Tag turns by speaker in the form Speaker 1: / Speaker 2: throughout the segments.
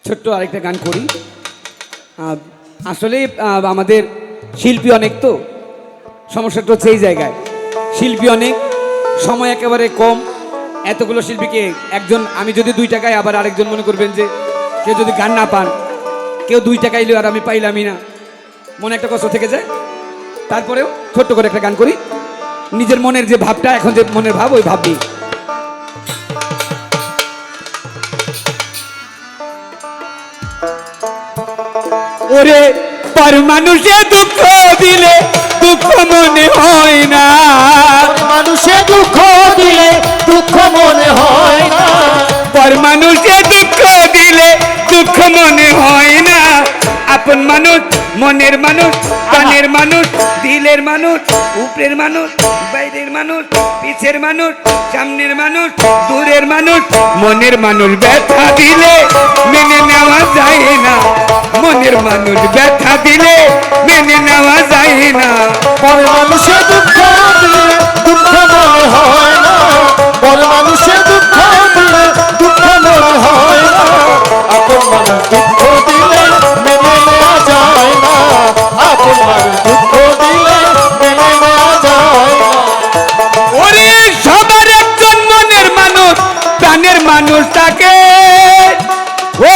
Speaker 1: ছোট্ট আরেকটা গান করি। আসলে আমাদের শিল্পী অনেক, তো সমস্যাটা হচ্ছে এই জায়গায়, শিল্পী অনেক, সময় একেবারে কম। এতগুলো শিল্পীকে একজন, আমি যদি 2 টাকায়, আবার আরেকজন মনে করবেন যে কেউ যদি গান না পান, কেউ 2 টাকা এলো আর আমি পাইলামই না, মনে একটা কষ্ট থেকে যায়। তারপরেও ছোট্ট করে একটা গান করি, নিজের মনের যে ভাবটা, এখন যে মনের ভাব, ওই ভাব নিয়ে। ওরে পর মানুষে দুঃখ দিলে দুঃখ মনে হয় না,
Speaker 2: মানুষে দুঃখ দিলে দুঃখ মনে হয় না,
Speaker 1: পর মানুষে দুঃখ দিলে দুঃখ মনে হয় না। আপন মানুষ, মনের মানুষ, প্রাণের মানুষ, দিলের মানুষ, উপরের মানুষ, বাইরের মানুষ, পিছের মানুষ, সামনের মানুষ, দূরের মানুষ, মনের মানুষ ব্যথা দিলে মেনে নেওয়া যায় না, মনের মানুষ ব্যথা দিলে মেনে নেওয়া যায় না।
Speaker 2: পর মানুষে দুঃখ দিলে দুঃখ মনে হয় না, পর মানুষে দুঃখ দিলে দুঃখ মনে হয় না, আপন মানুষ দুঃখ দিলে মেনে নেওয়া যায় না, আপন মানুষ দুঃখ দিলে মেনে নেওয়া যায় না।
Speaker 1: ওরে সবার একজন মনের মানুষ, প্রাণের মানুষ থাকে, ও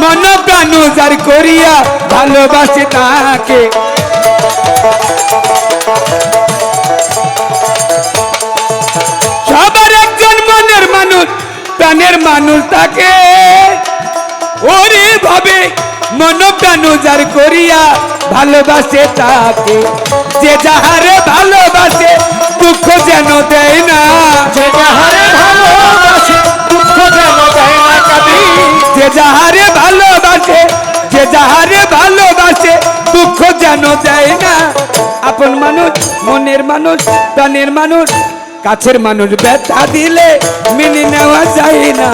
Speaker 1: মন প্রাণ উজাড় করিয়া ভালোবাসে তাকে। সবার একজন মনের মানুষ, প্রাণের মানুষ থাকে, ওরে ভাবে মন প্রাণ উজাড় করিয়া ভালোবাসে তাকে। যে যাহারে ভালোবাসে দুঃখ যেন দেয় না,
Speaker 2: যে যাহারে ভালোবাসে দুঃখ যেন দেয় না কবি,
Speaker 1: যে যাহারে ভালোবাসে, যে যাহারে ভালোবাসে দুঃখ যেন দেয় না। আপন মানুষ, মনের মানুষ, প্রাণের মানুষ, কাছের মানুষ ব্যথা দিলে মেনে নেওয়া যায় না,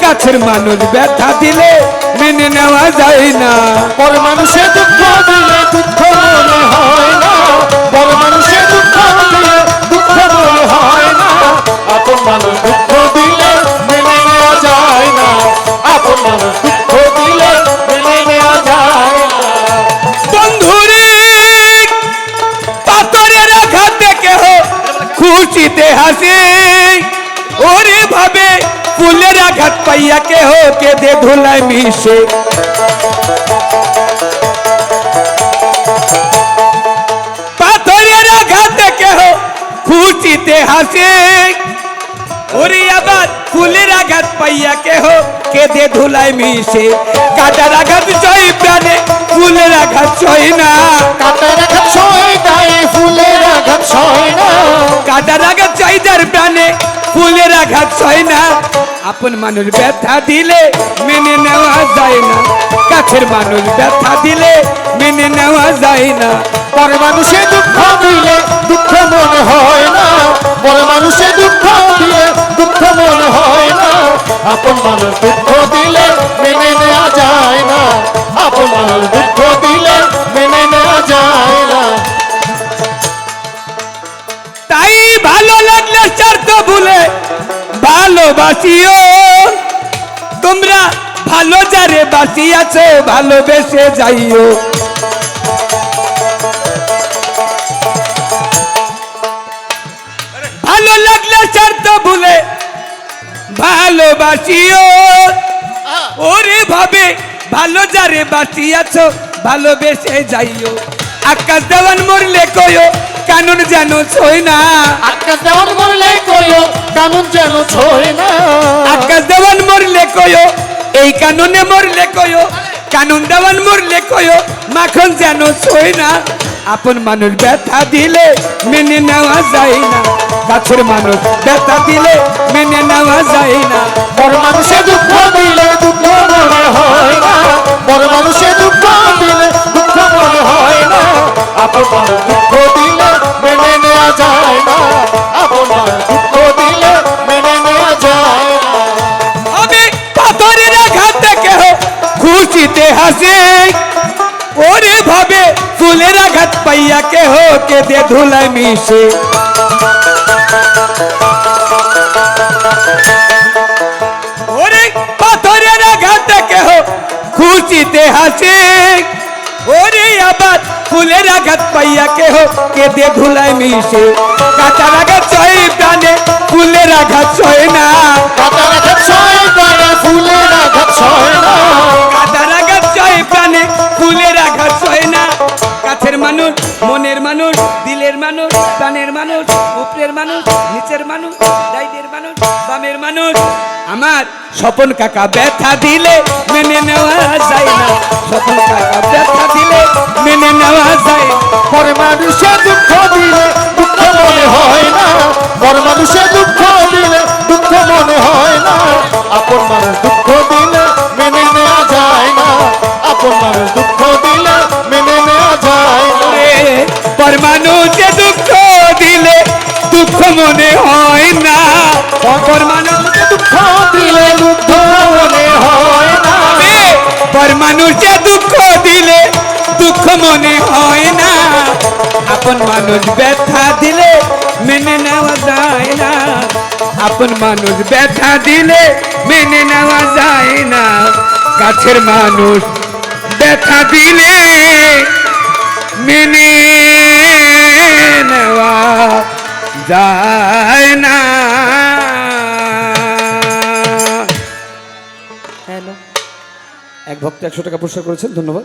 Speaker 1: কাছের মানুষ ব্যথা দিলে মেনে নেওয়া যায় না।
Speaker 2: পর মানুষে দুঃখ দিলে দুঃখ মনে হয় না, পর মানুষে দুঃখ দিলে দুঃখ মনে হয় না, আপন মানুষ দুঃখ দিলে মেনে নেওয়া যায় না, আপন মানুষ দুঃখ দিলে মেনে নেওয়া যায় না।
Speaker 1: বন্ধুরে পাথরের আঘাত দেখে খুশিতে হাসে, ওরে ভাবে ফুলের আঘাত পাইয়া কেহ কেঁদে ধুলায় মিশে। পাথরের আঘাত দেখে খুশিতে হাসে, ওরে আবার ফুলের আঘাত পাইয়া কেহ কেঁদে ধুলায় মিশে। কাটার আঘাত সই প্রাণে, ফুলের আঘাত সই না,
Speaker 2: কাটার আঘাত সয় গায়ে ফুলের আঘাত সয় না,
Speaker 1: কাটার আঘাত চাই যার প্রাণে, ফুলের আঘাত সয় না। আপন মানুষ ব্যথা দিলে মেনে নেওয়া যায় না, কাছের মানুষ ব্যথা দিলে মেনে নেওয়া যায় না।
Speaker 2: পর মানুষে দুঃখ দিলে দুঃখ মনে হয় না, পর মানুষে দুঃখ দিলে দুঃখ মনে হয় না, আপন মানুষ দুঃখ দিলে মেনে নেওয়া যায় না, আপন মানুষ দুঃখ দিলে মেনে নেওয়া যায় না।
Speaker 1: তাই ভালো লাগলে স্বার্থ ভুলে ভালোবাসিও, তোমরা ভালো যারে বাসিয়াছো ভালোবেসে যাইও। ভালো লাগলে স্বার্থ ভুলে ভালোবাসিও, ওরে ভাবে ভালো যারে বাসিয়াছো ভালোবেসে যাইও। আকাশ দেওয়ান মরলে কয়ো কানুন যেন ছয় না,
Speaker 2: আকাশ দেওয়ান মরলে কইও কানুন যেন ছয় না,
Speaker 1: আকাশ দেওয়ান মরলে কয়ো এই কানুনে মরলে কয়ো, কানুন দেওয়ান মরলে কয়ো মাখন যেন ছয় না। আপন মানুষ ব্যথা দিলে মেনে নেওয়া যায় না, কাছের মানুষ ব্যথা দিলে মেনে নেওয়া যায় না।
Speaker 2: বড় মানুষে দুঃখ দিলে দুঃখ মনে হয় না, বড় মানুষে দুঃখ দিলে দুঃখ মনে হয় না, আপন মানুষ দুঃখ দিলে মেনে নেওয়া যায় না, আপন মানুষ দুঃখ দিলে মেনে নেওয়া যায় না।
Speaker 1: আমি পাথরের আঘাত দেখে খুশিতে হাসে, ওরে ভাবে ফুলের আঘাত পাইয়া কেহ কেঁদে ধুলায় মিশে। ওরে পাথরের আঘাত দেখে খুশিতে হাসে, ওরে আবার ফুলের আঘাত পাইয়া কেহ কেঁদে ধুলায় মিশে। কাঁচার আঘাত সহে প্রাণে, ফুলের আঘাত সহে না।
Speaker 2: কাঁটার আঘাত সহে প্রাণে, ফুলের আঘাত সহে না।
Speaker 1: কাঁচার আঘাত সহে প্রাণে, ফুলের আঘাত সহে না। কাছের মানুষ, মনের মানুষ, দিলের মানুষ, প্রাণের মানুষ, উপরের মানুষ, নিচের মানুষ, ডাইনের মানুষ, বামের মানুষ। আমার স্বপন কাকা ব্যথা দিলে মেনে নেওয়া যায় না। স্বপন কাকা ব্যথা দিলে মেনে নেওয়া যায় না।
Speaker 2: পর মানুষে দুঃখ দিলে দুঃখ মনে হয় না। পর মানুষে দুঃখ দিলে দুঃখ মনে হয় না। আপন মানুষ দুঃখ দিলে মেনে নেওয়া যায় না। আপন মানুষ দুঃখ দিলে মেনে নেওয়া যায় না।
Speaker 1: ওরে, পর মানুষে দুঃখ দিলে দুঃখ মনে হয় না। পর মানুষে
Speaker 2: দুঃখ দিলে দুঃখ মনে হয় না।
Speaker 1: পর মানুষে দুঃখ দিলে দুঃখ মনে হয় না। আপন মানুষ ব্যথা দিলে মেনে নেওয়া যায় না। আপন মানুষ ব্যথা দিলে মেনে নেওয়া যায় না। কাছের মানুষ ব্যথা দিলে মেনে নেওয়া যায় না। হ্যালো, এক ভক্ত 100 টাকা পুরস্কার করেছেন, ধন্যবাদ।